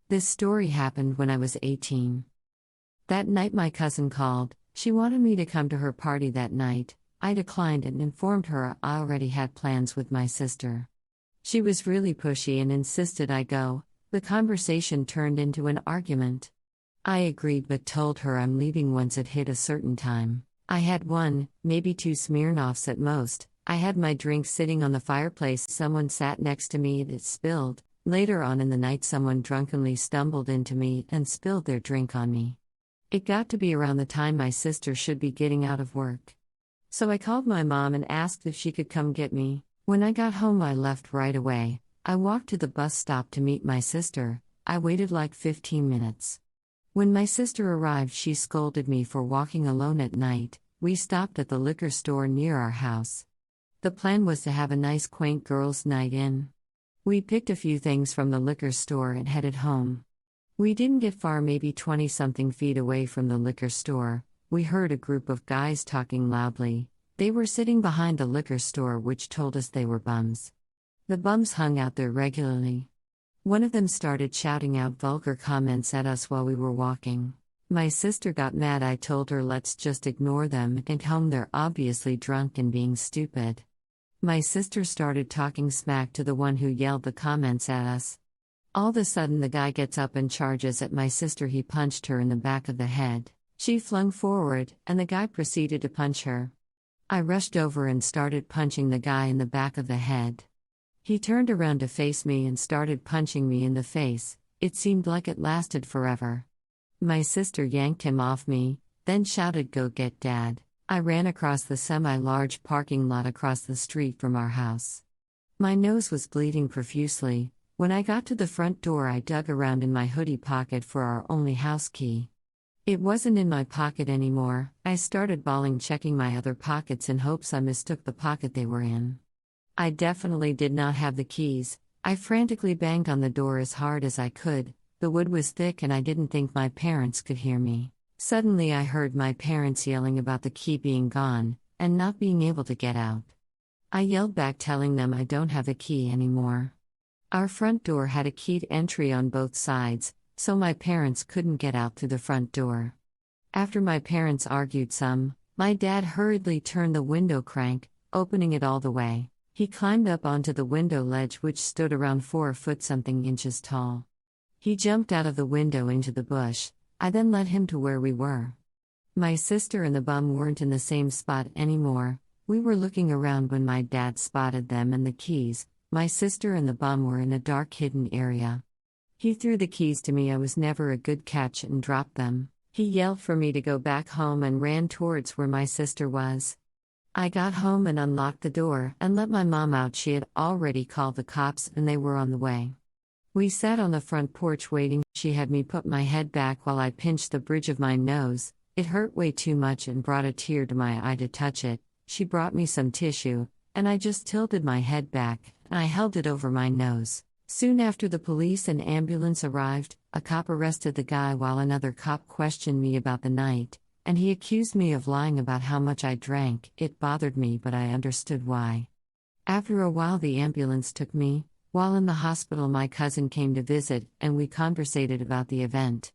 This story happened when I was 18. That night my cousin called. She wanted me to come to her party that night. I declined and informed her I already had plans with my sister. She was really pushy and insisted I go. The conversation turned into an argument. I agreed but told her I'm leaving once it hit a certain time. I had one, maybe two Smirnoffs at most. I had my drink sitting on the fireplace. Someone sat next to me and it spilled. Later on in the night someone drunkenly stumbled into me and spilled their drink on me. It got to be around the time my sister should be getting out of work. So I called my mom and asked if she could come get me. When I got home I left right away. I walked to the bus stop to meet my sister. I waited like 15 minutes. When my sister arrived she scolded me for walking alone at night. We stopped at the liquor store near our house. The plan was to have a nice quaint girls' night in. We picked a few things from the liquor store and headed home. We didn't get far, maybe 20-something feet away from the liquor store. We heard a group of guys talking loudly. They were sitting behind the liquor store, which told us they were bums. The bums hung out there regularly. One of them started shouting out vulgar comments at us while we were walking. My sister got mad. I told her let's just ignore them and home, they're obviously drunk and being stupid. My sister started talking smack to the one who yelled the comments at us. All of a sudden the guy gets up and charges at my sister. He punched her in the back of the head. She flung forward, and the guy proceeded to punch her. I rushed over and started punching the guy in the back of the head. He turned around to face me and started punching me in the face. It seemed like it lasted forever. My sister yanked him off me, then shouted, "Go get Dad." I ran across the semi-large parking lot across the street from our house. My nose was bleeding profusely. When I got to the front door I dug around in my hoodie pocket for our only house key. It wasn't in my pocket anymore. I started bawling, checking my other pockets in hopes I mistook the pocket they were in. I definitely did not have the keys. I frantically banged on the door as hard as I could. The wood was thick and I didn't think my parents could hear me. Suddenly I heard my parents yelling about the key being gone, and not being able to get out. I yelled back telling them I don't have the key anymore. Our front door had a keyed entry on both sides, so my parents couldn't get out through the front door. After my parents argued some, my dad hurriedly turned the window crank, opening it all the way. He climbed up onto the window ledge, which stood around 4-foot-something inches tall. He jumped out of the window into the bush. I then led him to where we were. My sister and the bum weren't in the same spot anymore. We were looking around when my dad spotted them and the keys. My sister and the bum were in a dark hidden area. He threw the keys to me. I was never a good catch and dropped them. He yelled for me to go back home and ran towards where my sister was. I got home and unlocked the door and let my mom out. She had already called the cops and they were on the way. We sat on the front porch waiting. She had me put my head back while I pinched the bridge of my nose. It hurt way too much and brought a tear to my eye to touch it. She brought me some tissue, and I just tilted my head back, and I held it over my nose. Soon after the police and ambulance arrived, a cop arrested the guy while another cop questioned me about the night, and he accused me of lying about how much I drank. It bothered me, but I understood why. After a while the ambulance took me. While in the hospital my cousin came to visit, and we conversated about the event.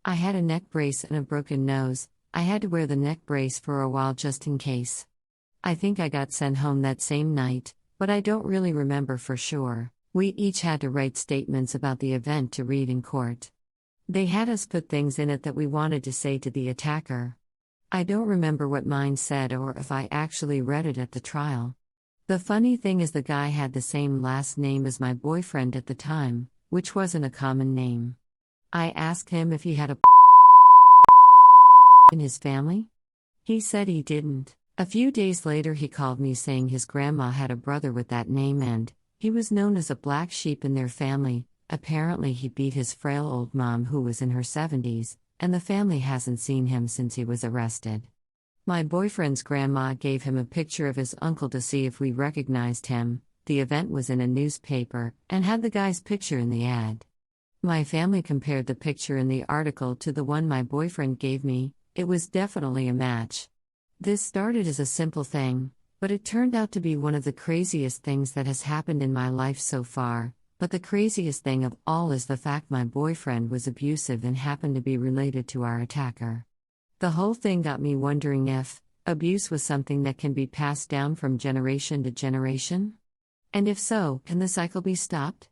I had a neck brace and a broken nose. I had to wear the neck brace for a while just in case. I think I got sent home that same night, but I don't really remember for sure. We each had to write statements about the event to read in court. They had us put things in it that we wanted to say to the attacker. I don't remember what mine said or if I actually read it at the trial. The funny thing is the guy had the same last name as my boyfriend at the time, which wasn't a common name. I asked him if he had a in his family. He said he didn't. A few days later he called me saying his grandma had a brother with that name and he was known as a black sheep in their family. Apparently he beat his frail old mom who was in her 70s, and the family hasn't seen him since he was arrested. My boyfriend's grandma gave him a picture of his uncle to see if we recognized him. The event was in a newspaper and had the guy's picture in the ad. My family compared the picture in the article to the one my boyfriend gave me. It was definitely a match. This started as a simple thing, but it turned out to be one of the craziest things that has happened in my life so far. But the craziest thing of all is the fact my boyfriend was abusive and happened to be related to our attacker. The whole thing got me wondering if abuse was something that can be passed down from generation to generation? And if so, can the cycle be stopped?